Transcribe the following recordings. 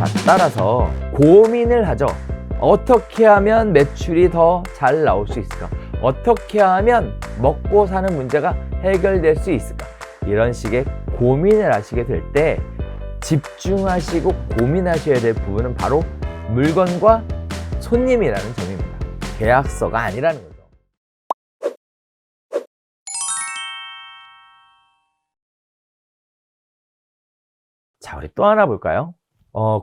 자, 따라서 고민을 하죠. 어떻게 하면 매출이 더 잘 나올 수 있을까? 어떻게 하면 먹고 사는 문제가 해결될 수 있을까? 이런 식의 고민을 하시게 될 때 집중하시고 고민하셔야 될 부분은 바로 물건과 손님이라는 점입니다. 계약서가 아니라는 거죠. 자, 우리 또 하나 볼까요?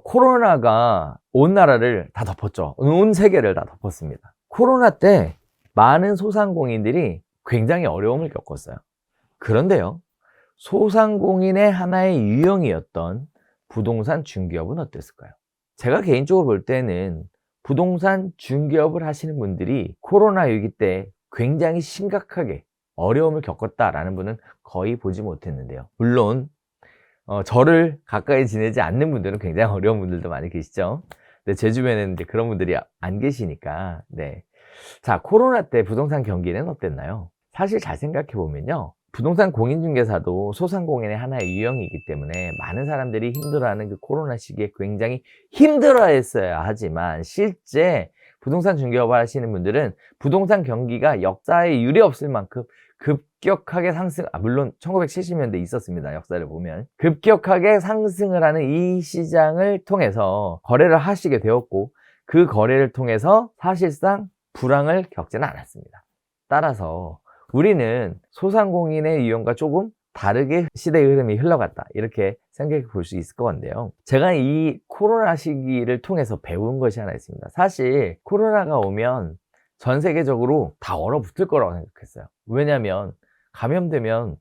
코로나가 온 나라를 다 덮었죠. 온 세계를 다 덮었습니다. 코로나 때 많은 소상공인들이 굉장히 어려움을 겪었어요. 그런데요, 소상공인의 하나의 유형이었던 부동산 중개업은 어땠을까요? 제가 개인적으로 볼 때는 부동산 중개업을 하시는 분들이 코로나 위기 때 굉장히 심각하게 어려움을 겪었다라는 분은 거의 보지 못했는데요. 물론 저를 가까이 지내지 않는 분들은 굉장히 어려운 분들도 많이 계시죠. 근데 제 주변에는 이제 그런 분들이 안 계시니까. 네. 자, 코로나 때 부동산 경기는 어땠나요? 사실 잘 생각해 보면요, 부동산 공인중개사도 소상공인의 하나의 유형이기 때문에 많은 사람들이 힘들어하는 그 코로나 시기에 굉장히 힘들어했어야 하지만, 실제 부동산 중개업을 하시는 분들은 부동산 경기가 역사에 유례 없을 만큼 급격하게 물론 1970년대 있었습니다. 역사를 보면 급격하게 상승을 하는 이 시장을 통해서 거래를 하시게 되었고, 그 거래를 통해서 사실상 불황을 겪지는 않았습니다. 따라서 우리는 소상공인의 유형과 조금 다르게 시대의 흐름이 흘러갔다, 이렇게 생각해 볼 수 있을 것 같은데요. 제가 이 코로나 시기를 통해서 배운 것이 하나 있습니다. 사실 코로나가 오면 전 세계적으로 다 얼어붙을 거라고 생각했어요. 왜냐하면 감염되면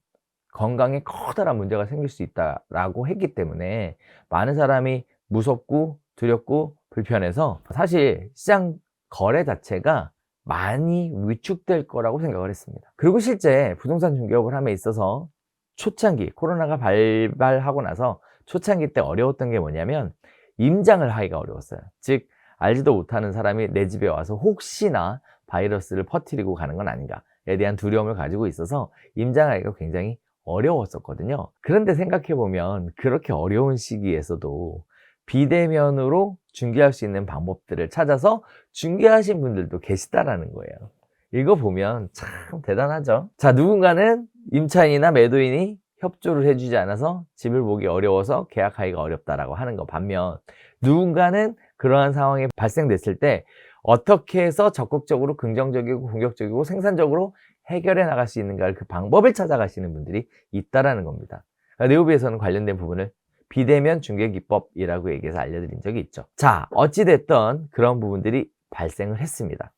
건강에 커다란 문제가 생길 수 있다라고 했기 때문에 많은 사람이 무섭고 두렵고 불편해서 사실 시장 거래 자체가 많이 위축될 거라고 생각을 했습니다. 그리고 실제 부동산 중개업을 함에 있어서 초창기 코로나가 발발하고 나서 초창기 때 어려웠던 게 뭐냐면 임장을 하기가 어려웠어요. 즉, 알지도 못하는 사람이 내 집에 와서 혹시나 바이러스를 퍼뜨리고 가는 건 아닌가에 대한 두려움을 가지고 있어서 임장하기가 굉장히 어려웠었거든요. 그런데 생각해보면 그렇게 어려운 시기에서도 비대면으로 중개할 수 있는 방법들을 찾아서 중개하신 분들도 계시다라는 거예요. 이거 보면 참 대단하죠. 자, 누군가는 임차인이나 매도인이 협조를 해주지 않아서 집을 보기 어려워서 계약하기가 어렵다라고 하는 거 반면, 누군가는 그러한 상황이 발생됐을 때 어떻게 해서 적극적으로 긍정적이고 공격적이고 생산적으로 해결해 나갈 수 있는가, 그 방법을 찾아가시는 분들이 있다라는 겁니다. 네오비에서는 관련된 부분을 비대면 중개기법이라고 얘기해서 알려드린 적이 있죠. 자, 어찌됐든 그런 부분들이 발생을 했습니다.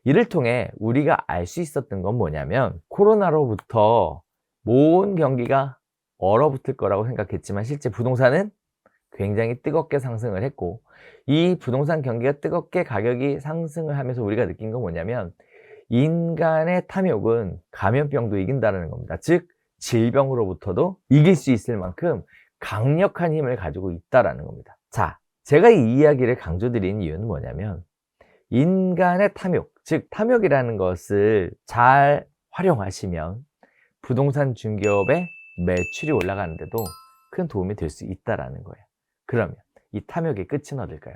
이를 통해 우리가 알 수 있었던 건 뭐냐면, 코로나로부터 모든 경기가 얼어붙을 거라고 생각했지만 실제 부동산은 굉장히 뜨겁게 상승을 했고, 이 부동산 경기가 뜨겁게 가격이 상승을 하면서 우리가 느낀 건 뭐냐면, 인간의 탐욕은 감염병도 이긴다는 겁니다. 즉, 질병으로부터도 이길 수 있을 만큼 강력한 힘을 가지고 있다는 겁니다. 자, 제가 이 이야기를 강조드린 이유는 뭐냐면, 인간의 탐욕, 즉 탐욕이라는 것을 잘 활용하시면 부동산 중개업의 매출이 올라가는데도 큰 도움이 될 수 있다는 거예요. 그러면 이 탐욕의 끝은 어딜까요?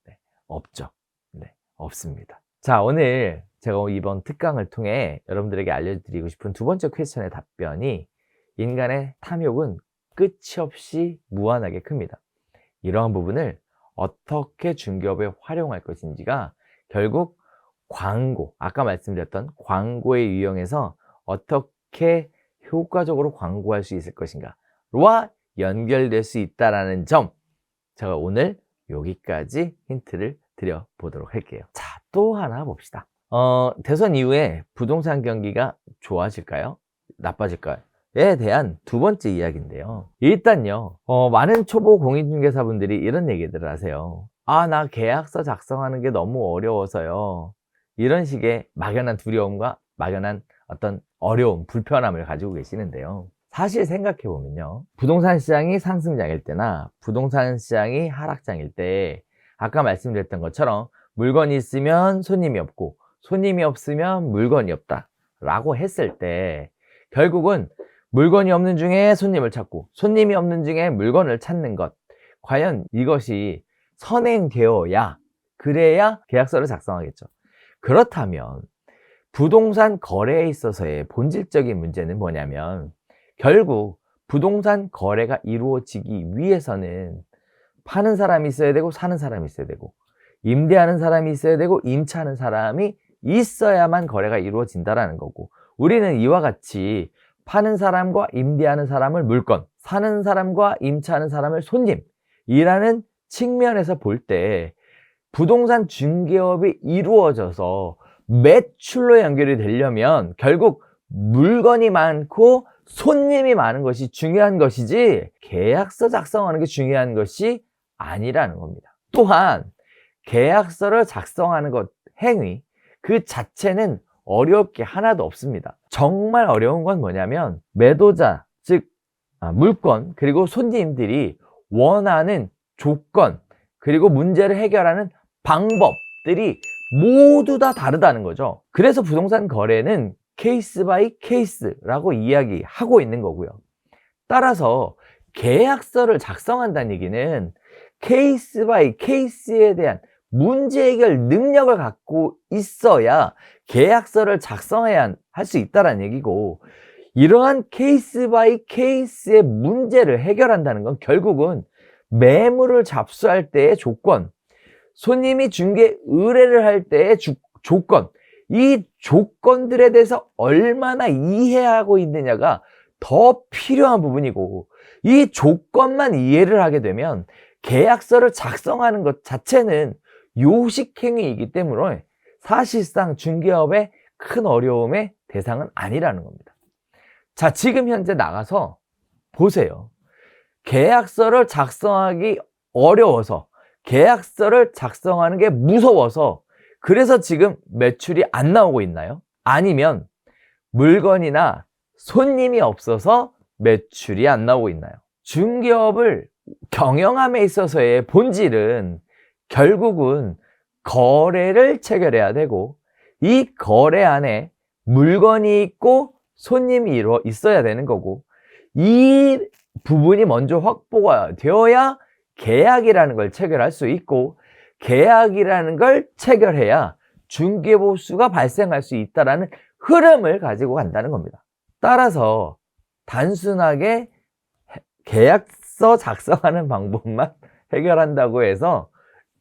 네, 없죠. 네, 없습니다. 자, 오늘 제가 이번 특강을 통해 여러분들에게 알려드리고 싶은 두 번째 퀘스천의 답변이, 인간의 탐욕은 끝이 없이 무한하게 큽니다. 이러한 부분을 어떻게 중개업에 활용할 것인지가 결국 광고, 아까 말씀드렸던 광고의 유형에서 어떻게 효과적으로 광고할 수 있을 것인가와 연결될 수 있다는 점, 제가 오늘 여기까지 힌트를 드려보도록 할게요. 자, 또 하나 봅시다. 대선 이후에 부동산 경기가 좋아질까요? 나빠질까요? 에 대한 두 번째 이야기인데요. 일단요, 많은 초보 공인중개사분들이 이런 얘기들을 하세요. 아, 나 계약서 작성하는 게 너무 어려워서요. 이런 식의 막연한 두려움과 막연한 어떤 어려움, 불편함을 가지고 계시는데요. 사실 생각해보면요, 부동산 시장이 상승장일 때나 부동산 시장이 하락장일 때 아까 말씀드렸던 것처럼 물건이 있으면 손님이 없고 손님이 없으면 물건이 없다 라고 했을 때, 결국은 물건이 없는 중에 손님을 찾고 손님이 없는 중에 물건을 찾는 것, 과연 이것이 선행되어야 그래야 계약서를 작성하겠죠. 그렇다면 부동산 거래에 있어서의 본질적인 문제는 뭐냐면 결국 부동산 거래가 이루어지기 위해서는 파는 사람이 있어야 되고 사는 사람이 있어야 되고 임대하는 사람이 있어야 되고 임차하는 사람이 있어야만 거래가 이루어진다라는 거고, 우리는 이와 같이 파는 사람과 임대하는 사람을 물건, 사는 사람과 임차하는 사람을 손님이라는 측면에서 볼 때 부동산 중개업이 이루어져서 매출로 연결이 되려면 결국 물건이 많고 손님이 많은 것이 중요한 것이지 계약서 작성하는 게 중요한 것이 아니라는 겁니다. 또한 계약서를 작성하는 것 행위 그 자체는 어려울 게 하나도 없습니다. 정말 어려운 건 뭐냐면 매도자 즉 물건 그리고 손님들이 원하는 조건 그리고 문제를 해결하는 방법들이 모두 다 다르다는 거죠. 그래서 부동산 거래는 케이스 바이 케이스라고 이야기하고 있는 거고요. 따라서 계약서를 작성한다는 얘기는 케이스 바이 케이스에 대한 문제 해결 능력을 갖고 있어야 계약서를 작성해야 할 수 있다는 얘기고, 이러한 케이스 바이 케이스의 문제를 해결한다는 건 결국은 매물을 잡수할 때의 조건, 손님이 중개 의뢰를 할 때의 조건, 이 조건들에 대해서 얼마나 이해하고 있느냐가 더 필요한 부분이고, 이 조건만 이해를 하게 되면 계약서를 작성하는 것 자체는 요식행위이기 때문에 사실상 중개업의 큰 어려움의 대상은 아니라는 겁니다. 자, 지금 현재 나가서 보세요. 계약서를 작성하기 어려워서, 계약서를 작성하는 게 무서워서 그래서 지금 매출이 안 나오고 있나요? 아니면 물건이나 손님이 없어서 매출이 안 나오고 있나요? 중개업을 경영함에 있어서의 본질은 결국은 거래를 체결해야 되고, 이 거래 안에 물건이 있고 손님이 있어야 되는 거고, 이 부분이 먼저 확보가 되어야 계약이라는 걸 체결할 수 있고, 계약이라는 걸 체결해야 중개보수가 발생할 수 있다는 흐름을 가지고 간다는 겁니다. 따라서 단순하게 계약서 작성하는 방법만 해결한다고 해서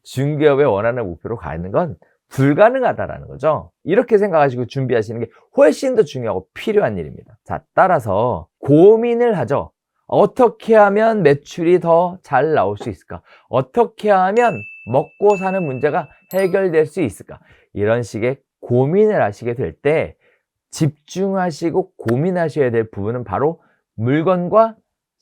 중개업의 원하는 목표로 가는 건 불가능하다라는 거죠. 이렇게 생각하시고 준비하시는 게 훨씬 더 중요하고 필요한 일입니다. 자, 따라서 고민을 하죠. 어떻게 하면 매출이 더 잘 나올 수 있을까? 어떻게 하면 먹고 사는 문제가 해결될 수 있을까? 이런 식의 고민을 하시게 될 때 집중하시고 고민하셔야 될 부분은 바로 물건과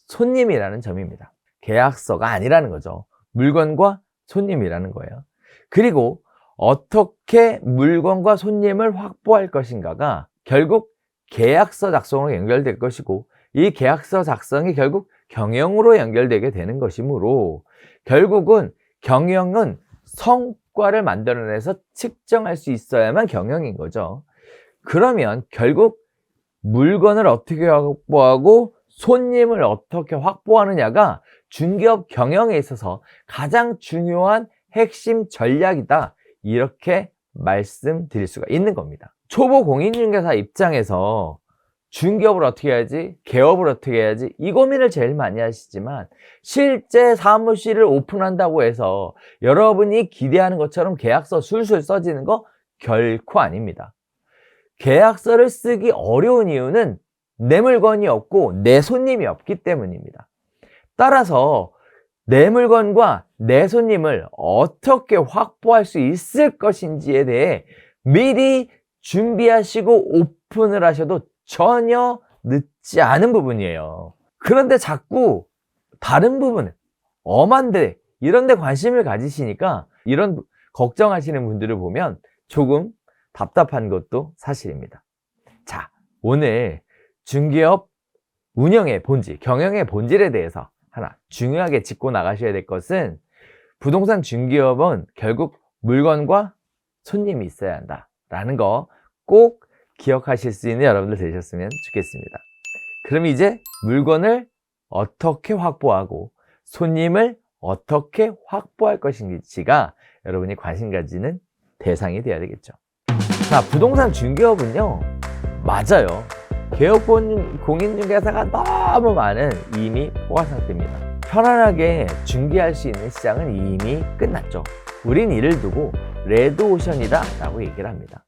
손님이라는 점입니다. 계약서가 아니라는 거죠. 물건과 손님이라는 거예요. 그리고 어떻게 물건과 손님을 확보할 것인가가 결국 계약서 작성으로 연결될 것이고, 이 계약서 작성이 결국 경영으로 연결되게 되는 것이므로 결국은 경영은 성과를 만들어내서 측정할 수 있어야만 경영인 거죠. 그러면 결국 물건을 어떻게 확보하고 손님을 어떻게 확보하느냐가 중개업 경영에 있어서 가장 중요한 핵심 전략이다, 이렇게 말씀드릴 수가 있는 겁니다. 초보 공인중개사 입장에서 중개업을 어떻게 해야지, 개업을 어떻게 해야지, 이 고민을 제일 많이 하시지만 실제 사무실을 오픈한다고 해서 여러분이 기대하는 것처럼 계약서 술술 써지는 거 결코 아닙니다. 계약서를 쓰기 어려운 이유는 내 물건이 없고 내 손님이 없기 때문입니다. 따라서 내 물건과 내 손님을 어떻게 확보할 수 있을 것인지에 대해 미리 준비하시고 오픈을 하셔도 전혀 늦지 않은 부분이에요. 그런데 자꾸 다른 부분, 엄한데 이런 데 관심을 가지시니까 이런 걱정하시는 분들을 보면 조금 답답한 것도 사실입니다. 자, 오늘 중개업 운영의 본질, 경영의 본질에 대해서 하나 중요하게 짚고 나가셔야 될 것은, 부동산 중개업은 결국 물건과 손님이 있어야 한다라는 거 꼭 기억하실 수 있는 여러분들 되셨으면 좋겠습니다. 그럼 이제 물건을 어떻게 확보하고 손님을 어떻게 확보할 것인지가 여러분이 관심 가지는 대상이 돼야 되겠죠. 자, 부동산 중개업은요, 맞아요. 개업 공인중개사가 너무 많은 이미 포화 상태입니다. 편안하게 중개할 수 있는 시장은 이미 끝났죠. 우린 이를 두고 레드오션이다 라고 얘기를 합니다.